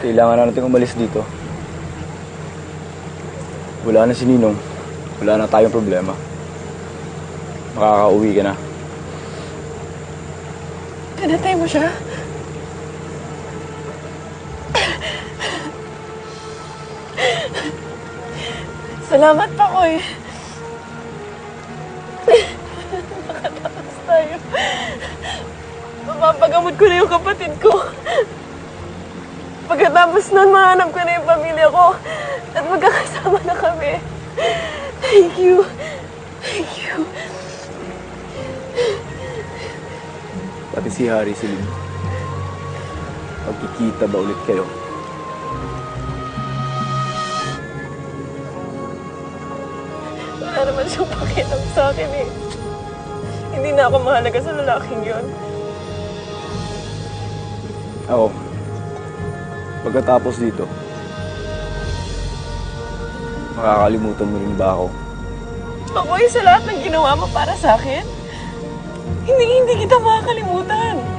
Kailangan na natin umalis dito. Wala na si Ninong. Wala na tayong problema. Makakauwi ka na. Pinatay mo siya? Salamat pa, Koy. Makatapos tayo. Mapapagamot ko na yung kapatid ko. Pagkatapos nun, mahanap ko na yung pamilya ko. At magkakasama na kami. Thank you. Thank you. Pati si Harry, si Lynn. Pagkikita ba ulit kayo? Wala naman siyang pakialam sa akin eh. Hindi na ako mahalaga sa lalaking yon. Ako, pagkatapos dito, makakalimutan mo rin ba ako? Ako sa lahat ng ginawa mo para sa akin, hindi kita makakalimutan.